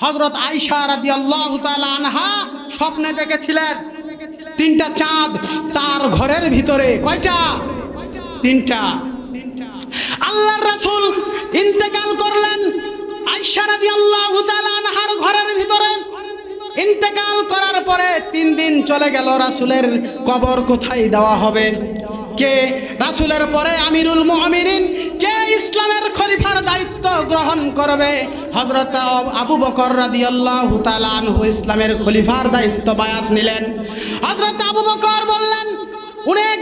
হযরত আয়েশা রাদিয়াল্লাহু তাআলা আনহা স্বপ্নে দেখেছিলেন তিনটা চাঁদ তার ঘরের ভিতরে। কয়টা? তিনটা। আল্লাহর রাসূল ইন্তেকাল করলেন আয়েশা রাদিয়াল্লাহু তাআলা আনহার ঘরের ভিতরে। ইন্তেকাল করার পরে 3 দিন চলে গেল, রাসূলের কবর কোথায় দেওয়া হবে? কে রাসূলের পরে আমিরুল মুমিনিন, কে ইসলামের খলিফার দায়িত্ব গ্রহণ করবে? হযরত আবু বকর রাদিয়াল্লাহু তাআলা আনহু ইসলামের খলিফার দায়িত্ব বায়াত নিলেন। হযরত আবু বকর বললেন, অনেক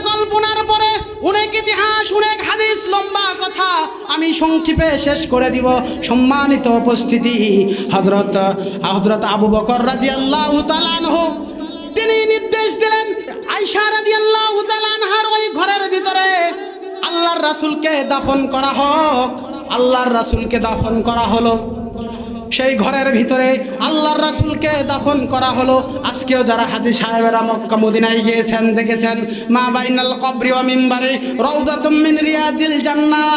কল্পনার পরে অনেক ইতিহাস, অনেক হাদিস, লম্বা কথা আমি সংক্ষেপে শেষ করে দিব। সম্মানিত উপস্থিতি, হযরত আবু বকর রাদিয়াল্লাহু তাআলা আনহু তিনি নির্দেশ দিলেন আয়েশা রাদিয়াল্লাহু তাআলা আনহার ওই ঘরের ভিতরে আল্লাহর রাসূলকে দাফন করা হোক। আল্লাহর রাসূলকে দাফন করা হলো। সেই ঘরের ভিতরে আল্লাহর রাসূলকে দাফন করা হলো। আজকেও যারা হাজী সাহেবেরা মক্কা মদিনায় গিয়েছেন দেখেছেন, মা বাইনাল কবরি ওয়া মিম্বারি রাউদাতুম মিন রিয়াজিল জান্নাহ।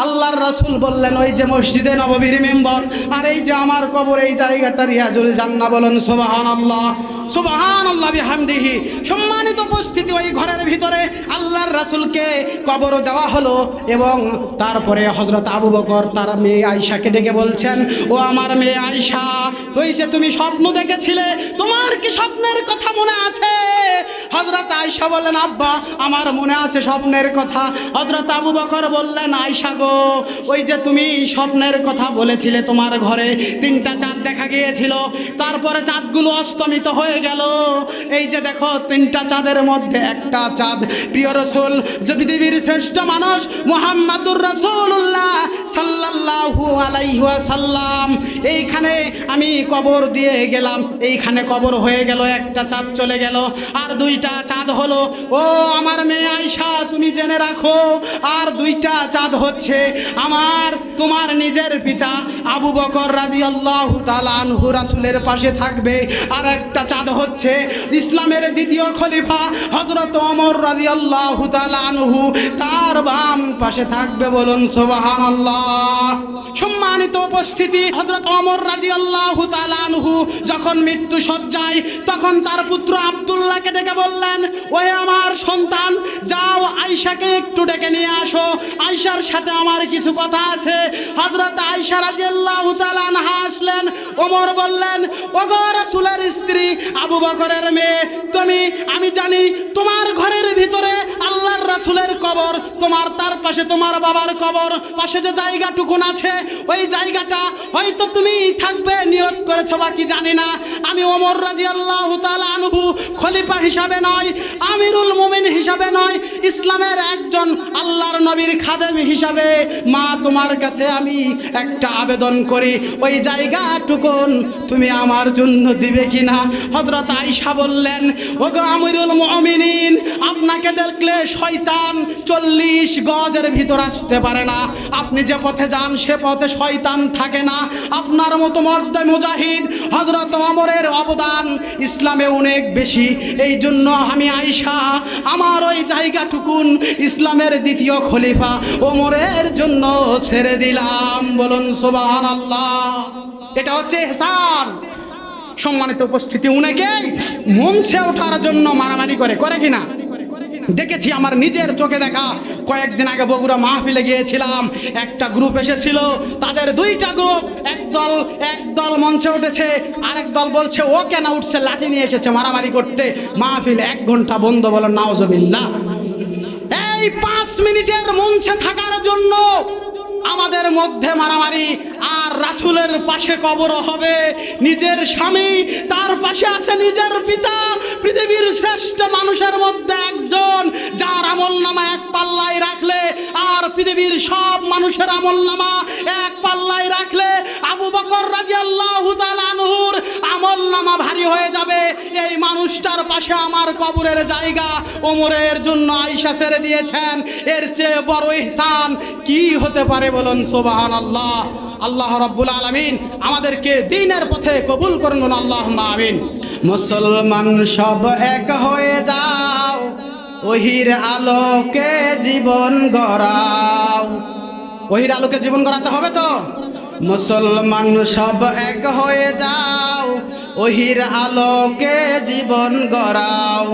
আল্লাহর রাসূল বললেন, ওই যে মসজিদে নববীর মিম্বর আর এই যে আমার কবর, এই জায়গাটা রিয়াজুল জান্নাহ। বলেন সুবহানাল্লাহ, সুবহানাল্লাহ বিহামদিহি। সম্মানিত উপস্থিতি, ওই ঘরের ভিতরে আল্লাহর রাসূলকে কবর দেওয়া হলো এবং তারপরে হযরত আবু বকর তার মেয়ে আয়েশাকে ডেকে বলছেন, ও আমার মেয়ে আয়েশা, তুই যে তুমি স্বপ্ন দেখেছিলে, তোমার কি স্বপ্নের কথা মনে আছে? হযরত আয়েশা বললেন, আব্বা আমার মনে আছে স্বপ্নের কথা। হযরত আবু বকর বললেন, আয়েশা গো, ওই যে তুমি স্বপ্নের কথা বলেছিলে, তোমার ঘরে 3টা চাঁদ দেখা গিয়েছিল, তারপরে চাঁদগুলো অস্তমিত হয়ে গেল। এই যে দেখো 3টা চাঁদের মধ্যে একটা চাঁদ প্রিয় রাসূল, পৃথিবীর শ্রেষ্ঠ মানুষ মুহাম্মাদুর রাসূলুল্লাহ সাল্লাল্লাহু আলাইহি ওয়াসাল্লাম, এইখানে আমি কবর দিয়ে গেলাম, এইখানে কবর হয়ে গেল, একটা চাঁদ চলে গেল, আর 2টা চাঁদ হলো। ও আমার মেয়ে আয়েশা, তুমি জেনে রাখো, আর 2টা চাঁদ হচ্ছে আমার তোমার নিজের পিতা আবু বকর রাদিয়াল্লাহু তাআলা আনহু রাসূলের পাশে থাকবে, আর একটা চাঁদ হচ্ছে ইসলামের দ্বিতীয় খলিফা হযরত ওমর রাদিয়াল্লাহু তাআলা আনহু, তার বাম পাশে থাকবে। বলুন সুবহানাল্লাহ। সম্মানিত উপস্থিতি, হযরত ওমর রাদিয়াল্লাহু তাআলা আনহু যখন মৃত্যু সজ্জায়, তখন তার পুত্র আব্দুল্লাহকে ডেকে বললেন, ওহে আমার সন্তান, যাও আয়েশাকে একটু ডেকে নিয়ে আসো, আয়েশার সাথে আমার কিছু কথা আছে। হযরত আয়েশা রাদিয়াল্লাহু তাআলা আনহা আসলেন। ওমর বললেন, ওগো রাসূলের স্ত্রী, আবু বকরের মেয়ে, আমি জানি তোমার ঘরের ভিতরে আল্লাহর রাসূলের কবর, তোমার তার পাশে তোমার বাবার কবর, পাশে যে জায়গাটুকুন আছে ওই জায়গাটা হয়তো তুমি থাকবে নিয়ত করেছো বাকি জানি না। আমি ওমর রাদিয়াল্লাহু তাআলা আনহু খলিফা হিসাবে নয়, আমিরুল মুমিন হিসাবে নয়, ইসলামের একজন আল্লাহর নবীর খাদেম হিসাবে মা তোমার কাছে আমি একটা আবেদন করি, ওই জায়গাটুকুন তুমি আমার জন্য দিবে কিনা? হযরত আয়েশা বললেন, ওগো আমিরুল মুমিনিন, আপনাকে দেখলে শয়তান 40 গজের ভিতর আসতে পারে না। আপনি যে পথে যান সে পথে শয়তান থাকে না। আপনার মতো মর্দে মুজাহিদ হযরত ওমরের অবদান ইসলামে অনেক বেশি। এই জন্য আমি আয়েশা আমার ওই জায়গাটুকুন ইসলামের দ্বিতীয় খলিফা ওমরের জন্য ছেড়ে দিলাম। বলুন সুবহানাল্লাহ। এটা হচ্ছে ইহসান। সম্মানিত উপস্থিতি, উনাকে মঞ্চে ওঠার জন্য মারামারি করে কিনা দেখেছি, আমার নিজের চোখে দেখা। কয়েকদিন আগে বগুড়া মাহফিলে গিয়েছিলাম, একটা গ্রুপ এসেছিল, তাদের 2টা গ্রুপ, একদল মঞ্চে উঠেছে, আরেক দল বলছে ও কেন উঠছে, লাঠি নিয়ে এসেছে মারামারি করতে। মাহফিল 1 ঘন্টা বন্ধ। বলেন নাউজুবিল্লাহ। এই 5 মিনিটের মঞ্চে থাকার জন্য আমাদের মধ্যে মারামারি। আর রাসূলের পাশে কবর হবে নিজের স্বামী, তার পাশে আছে নিজের পিতা, পৃথিবীর শ্রেষ্ঠ মানুষের মধ্যে একজন, যার আমলনামা এক পাল্লায় রাখলে আর পৃথিবীর সব মানুষের আমলনামা এক পাল্লায় রাখলে আবু বকর রাদিয়াল্লাহু তাআলা আনহুর আমলনামা ভারী হয়ে যাবে। এই মানুষটার পাশে আমার কবরের জায়গা ওমরের জন্য আয়েশা ছেড়ে দিয়েছেন, এর চেয়ে বড় ইহসান কি হতে পারে? বলুন সুবহানাল্লাহ। আল্লাহ রাব্বুল আলামিন আমাদেরকে দ্বীনের পথে কবুল করুন, আল্লাহুম্মা আমিন। মুসলমান সব এক হয়ে যাও, ওহির আলোকে জীবন গড়াও। ওহির আলোকে জীবন গড়াতে হবে তো? মুসলমান সব এক হয়ে যাও, ওহির আলোকে জীবন গড়াও।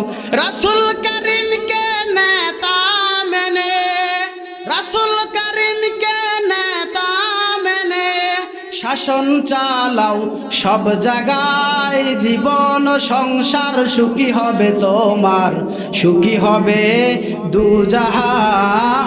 রাসূল করিমকে নেতা মেনে, রাসূল করিমকে নেতা মেনে শাসন চালাও সব জায়গায়। জীবন সংসার সুখী হবে তোমার, সুখী হবে দুজাহান।